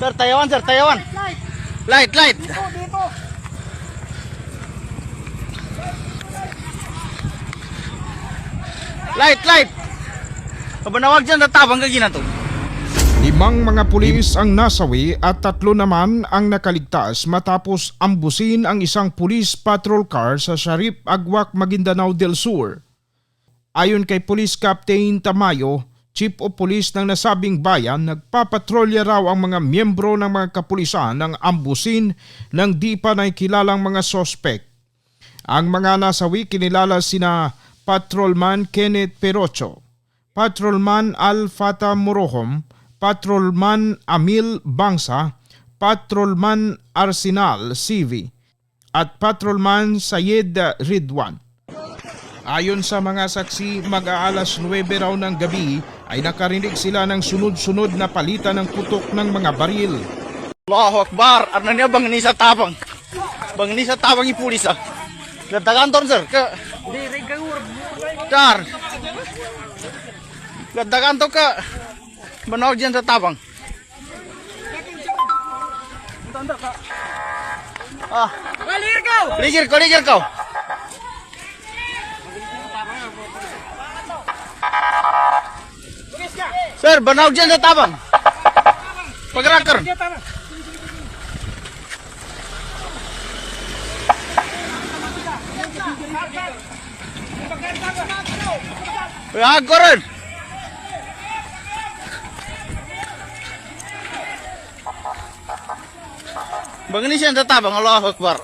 Sir, tayawan, sir, tayawan. Light, light. Dito. Light, light. Kabanawag dyan, natabang kagina to. 5 mga pulis ang nasawi at 3 naman ang nakaligtas matapos ambusin ang isang police patrol car sa Sharif Agwak, Maguindanao del Sur. Ayon kay Police Captain Tamayo, Chief of Police ng nasabing bayan, nagpapatrolya raw ang mga miyembro ng mga kapulisan ng ambusin ng di pa nakikilalang mga sospek. Ang mga nasawi kinilala sina Patrolman Kenneth Perocho, Patrolman Al Fata Morohom, Patrolman Amil Bangsa, Patrolman Arsenal CV at Patrolman Sayed Ridwan. Ayon sa mga saksi, mag-aalas 9 raw ng gabi ay nakarinig sila ng sunod-sunod na palitan ng putok ng mga baril. Allahu Akbar, arna niya bang ni sa tabang. Bang ni sa tabang yung pulis ah. Gadagan ton sir, ka. Dar. Gadagan to ka. Banawag dyan sa tabang. Ah. Ligir ko, ligir ko. Sir, banawag dyan sa tabang. Pag-racker. Hag ko rin. Bangin siya sa tabang, Allahu Akbar.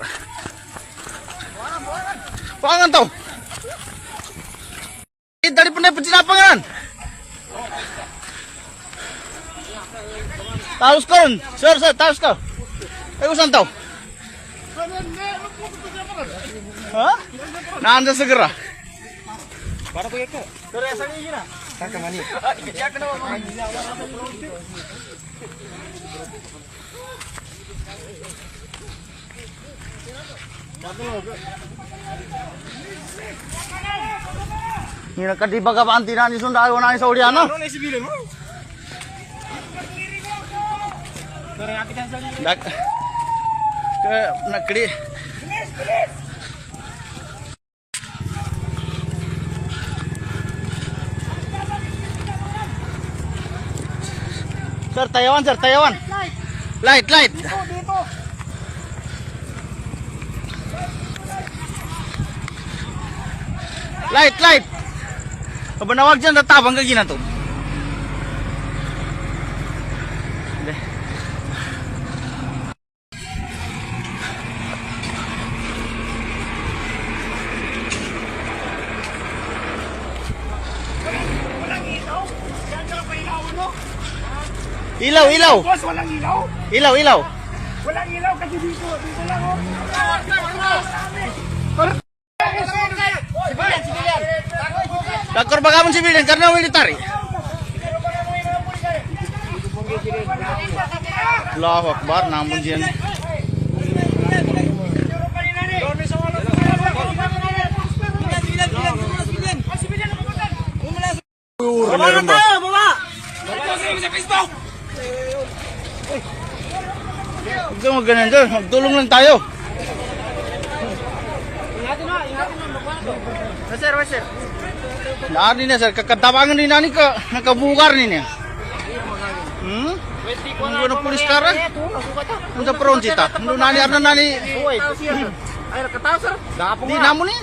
Pangan to. Dari punay pa sinapangan. Talos ko rin. Sir, talos ko. Ay, usan to? Ha? Naanda segera. Para tuya ko. Sir, asan niyo na? Saka mani. Kaya ka naman. Ini nakadiba ka ba antina ni sunda ayo na sa Oriana? Ano ni sibilin mo? Dak. Ke nakdi. Sir, tayawan, sir, tayawan. Light, light. Dito. Light, light. Kabanawag dyan, natabang kagina to. Ilaw, ilaw. Boss, walang ilaw. Ilaw, ilaw. Walang ilaw kasi dito. Dito lang oh. Dakor ba kamon sibilyan karena military? Allahu Akbar, namun diyan. Huwag kang maganan doon, magtulong lang tayo. Sir, sir. Naan niya sir, kakatabangan din nani ka, nakabugar niya. Ano na pulis kara? Ano sa pronsita? Ano nani arna nani? Ay, nakataw sir. Di namo ni.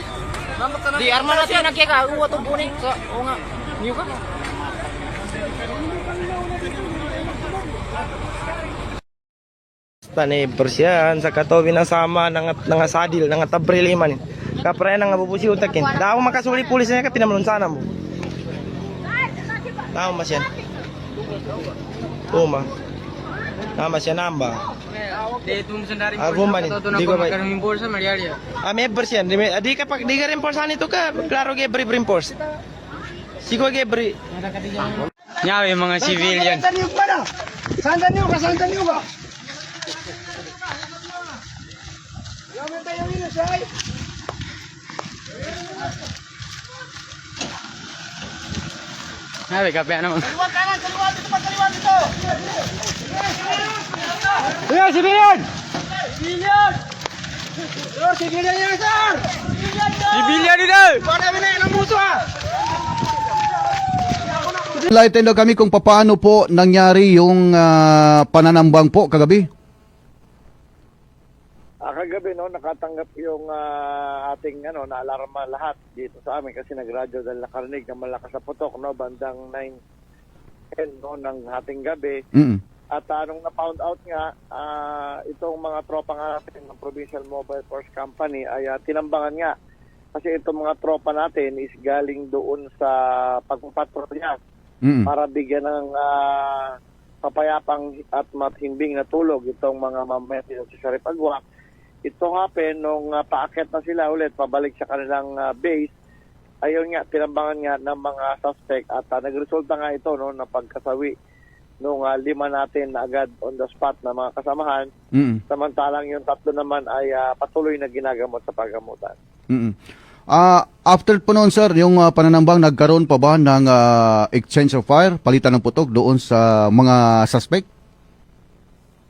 Di arma na siya nakika. Uwa to buning. O nga. Niyo ka. Tani persian sa katobi na sama nga sadil nga tabril iman kapre nga bubusi utakin daw makasuli pulis niya ka pinamulon sana mo daw masyan tuma nama siya namba di ko ba may persian di ka pag di ka remporsan ito ka klaro ge brief reinforce sigo ge brief Nyawe mga civilian. Saan niyo ka? Yaman tayo yun, Shay. Nyawe, kape naman. Kaliwa kanan, kaliwa dito. Enlighten daw kami kung paano po nangyari yung pananambang po kagabi. Kagabi no, nakatanggap yung ating naalarma lahat dito sa amin kasi nagradyo dahil nakarinig ng malakas na putok no, bandang 9 no, ng ating gabi. Mm. At nung na-found out nga, itong mga tropa nga natin ng Provincial Mobile Force Company ay tinambangan nga. Kasi itong mga tropa natin is galing doon sa pagpapatrolya para bigyan ng papayapang at mathimbing na tulog itong mga mamaya sa Sharip Agwak. Ito happen nung paakyat na sila ulit, pabalik sa kanilang base. Ayun nga, tinambangan nga ng mga suspect at nagresulta nga ito no, na pagkasawi nung 5 natin na agad on the spot na mga kasamahan. Samantalang yung 3 naman ay patuloy na ginagamot sa paggamutan. After po noon sir, yung pananambang nagkaroon pa ba ng exchange of fire, palitan ng putok doon sa mga suspect?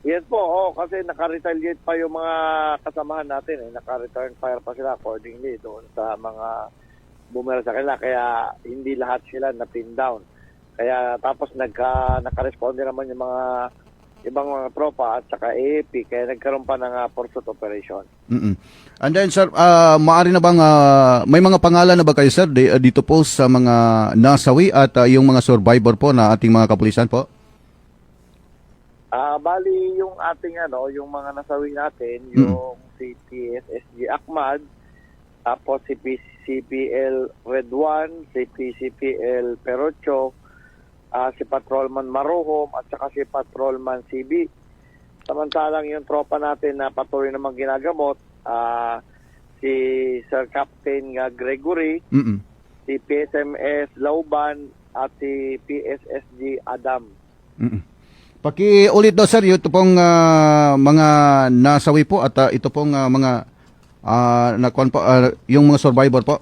Yes po, kasi naka-retaliate pa yung mga kasamahan natin. Naka-return fire pa sila accordingly doon sa mga bumera sa kanila. Kaya hindi lahat sila na-pin down. Kaya tapos naka-responde naman yung mga ibang mga tropa at saka AAP. Kaya nagkaroon pa ng pursuit operation. And then sir, maaari na bang may mga pangalan na ba kayo sir dito po sa mga nasawi at yung mga survivor po na ating mga kapulisan po? Bali yung ating yung mga nasawi natin, yung si PSSG Ahmad, tapos si PCPL Red 1, si PCPL Perocho, si Patrolman Marohom at saka si Patrolman CB. Samantalang yung tropa natin na patuloy namang ginagamot, si Sir Captain Gregory, si PSMS Lauban at si PSSG Adam. Pakiulit daw sir, ito pong mga nasawi po at ito pong mga nakuan po, yung mga survivor po.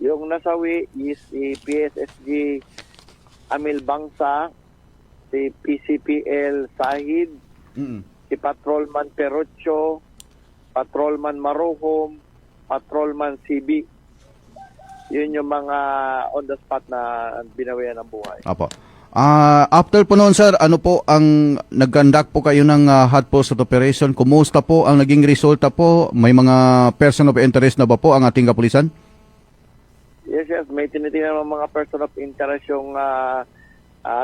Yung nasawi is si PSSG Amil Bangsa, si PCPL Sahid, si Patrolman Perocho, Patrolman Marohom, Patrolman CB. Yun yung mga on the spot na binawian ng buhay. Apo. After po noon sir, ano po ang nag-conduct po kayo ng hot pursuit operation? Kumusta po ang naging resulta po? May mga person of interest na ba po ang ating kapulisan? Yes. May tinitingnan ng mga person of interest yung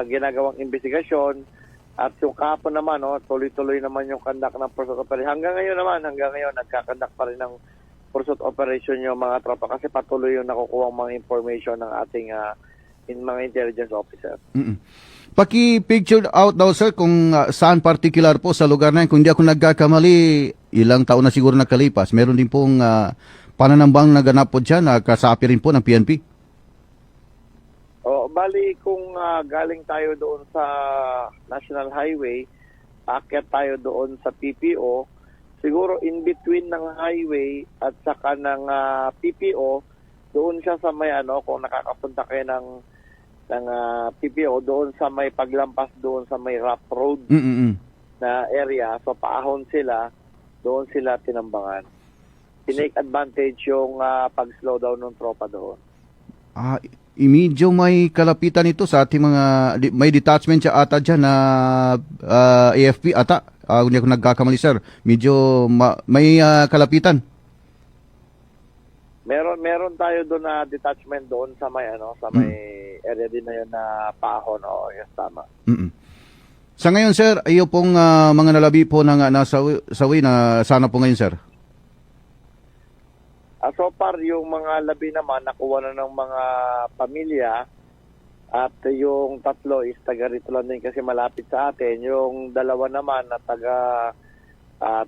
ginagawang investigasyon. At yung kahapon naman, tuloy-tuloy naman yung conduct ng pursuit operation. Hanggang ngayon, nagkakandak pa rin ng pursuit operation yung mga tropa kasi patuloy yung nakukuha mga information ng ating mga intelligence officer. Paki-picture out daw sir kung saan particular po sa lugar na yun. Kung di ako nagkakamali, ilang taon na siguro nakalipas. Meron din pong pananambang naganap po dyan na kasapi rin po ng PNP. Bali kung galing tayo doon sa National Highway, aakyat tayo doon sa PPO, siguro in between ng highway at saka ng PPO, doon siya sa may kung nakakapunta kayo ng PPO, doon sa may paglampas doon sa may rough road na area. So paahon sila, doon sila tinambangan. Tinake advantage yung pag-slow down ng tropa doon. Medyo may kalapitan ito sa ating mga, may detachment siya ata dyan na AFP ata. Kung di ako nagkakamali sir, medyo may kalapitan. Meron tayo doon na detachment doon sa may sa may area din na yun na paahon. Yes, tama. Sa ngayon sir, iyo pong mga nalabi po ng nasawi na sana po ngayon sir. So far yung mga labi naman nakuha na ng mga pamilya at yung 3 is taga rito lang din kasi malapit sa atin. Yung 2 naman na taga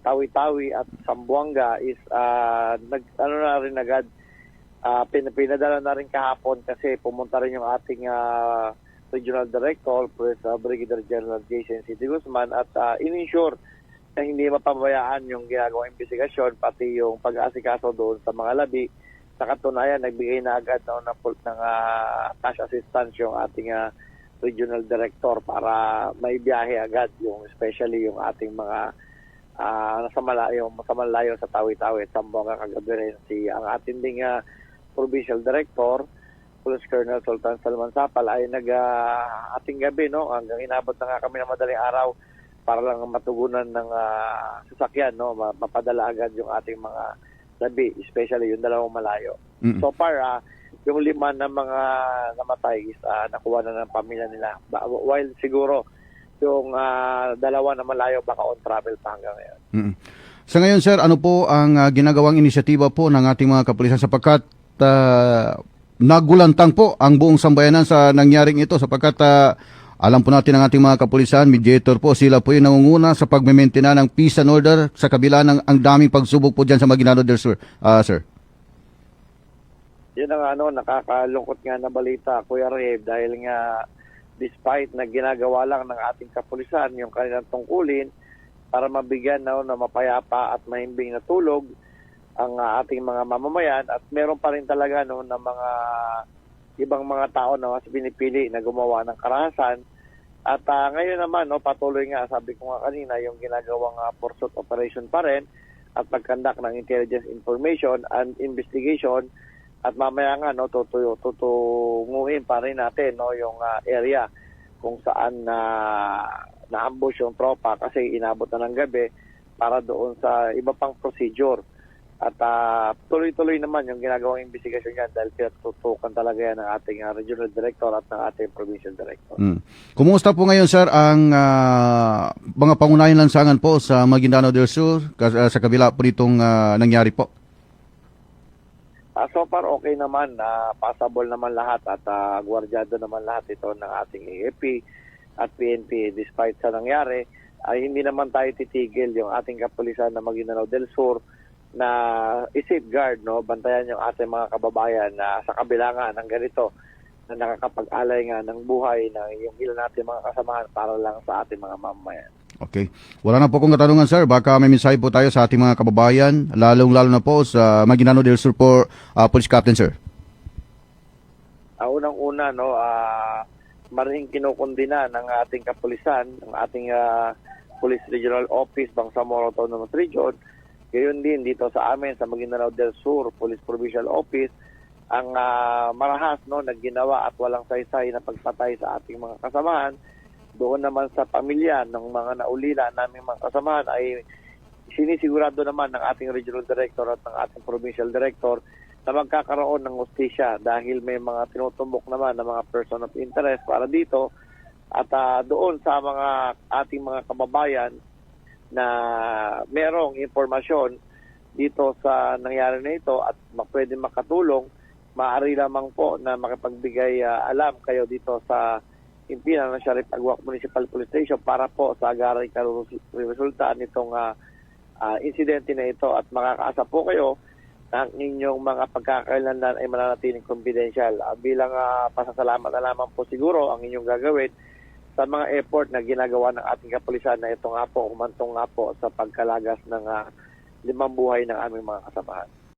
Tawi-Tawi at Sambuanga is na rin agad pinadala na rin kahapon kasi pumunta rin yung ating Regional Director, Brigadier General Jason C. De Guzman at in-ensure na hindi mapabayaan yung ginagawang investigasyon pati yung pag-aasikaso doon sa mga labi. Sa katunayan, nagbigay na agad ng cash assistance yung ating regional director para may biyahe agad yung especially yung ating mga nasa malayo sa Tawi-Tawi at Zamboanga kagabi rin ang ating ding provincial director Police Colonel Sultan Salman Sapal ay ating gabi no hanggang inabot na nga kami ng madaling araw para lang matugunan ng sasakyan no mapadala agad yung ating mga labi especially yung dalawang malayo. So far yung 5 na mga namatay is nakuha na ng pamilya nila. While siguro yung 2 na malayo baka on travel pa hanggang ngayon. Sa ngayon sir, ano po ang ginagawang inisyatiba po ng ating mga kapulisan sapagkat nagulantang po ang buong sambayanan sa nangyaring ito sapagkat alam po natin ang ating mga kapulisan, mediator po, sila po yung nangunguna sa pagme-maintain ng peace and order sa kabila ng ang daming pagsubok po dyan sa Maguindanao del Sur, sir. Yun ang nakakalungkot nga na balita, Kuya Reb, dahil nga despite na ginagawa lang ng ating kapulisan yung kanilang tungkulin para mabigyan na mapayapa at mahimbing na tulog ang ating mga mamamayan at meron pa rin talaga na mga ibang mga tao na mas pinipili na gumawa ng karahasan. At ngayon naman patuloy nga sabi ko nga kanina yung ginagawang pursuit operation pa rin at pagkandak ng intelligence information and investigation. At mamaya nga tutunguhin pa rin natin yung area kung saan na-ambush yung tropa kasi inabot na ng gabi para doon sa iba pang procedure. At tuloy-tuloy naman yung ginagawang investigasyon yan dahil pinatutukan talaga yan ng ating regional director at ng ating provincial director. Kumusta po ngayon sir ang mga pangunahing lansangan po sa Maguindanao del Sur sa kabila po nitong nangyari po? So far okay naman, passable naman lahat at gwardyado naman lahat ito ng ating AFP at PNP despite sa nangyari ay hindi naman tayo titigil yung ating kapulisan na Maguindanao del Sur na i-safeguard bantayan yung ating mga kababayan na sa kabila nga ng ganito na nakakapag-alay nga ng buhay ng yung ilan natin mga kasamahan para lang sa ating mga mamamayan. Okay. Wala na po kong katanungan sir. Baka may mensahe po tayo sa ating mga kababayan, lalong-lalo na po sa Maguindanao del Sur po, Police Captain sir. Unang-una, maraming kinukundina ng ating kapulisan, ng ating Police Regional Office, Bangsamoro Autonomous Region. Gayon din dito sa amin, sa Maguindanao del Sur Police Provincial Office, ang marahas na ginawa at walang saysay na pagpatay sa ating mga kasamahan. Doon naman sa pamilya ng mga naulila naming mga kasamahan ay sinisigurado naman ng ating regional director at ng ating provincial director na magkakaroon ng hustisya dahil may mga tinutumbok naman ng mga person of interest para dito at doon sa mga ating mga kababayan na merong impormasyon dito sa nangyari na ito at pwede makatulong, maaari lamang po na makipagbigay alam kayo dito sa impinan ng Sharif Agwak Municipal Police Station para po sa agaray resulta nitong insidente na ito at makakaasa po kayo na ang inyong mga pagkakailanlan ay mananatiling confidential. Bilang pasasalamat na lamang po siguro ang inyong gagawin sa mga effort na ginagawa ng ating kapulisan na ito nga po, humantong nga po sa pagkalagas ng 5 buhay ng aming mga kasamahan.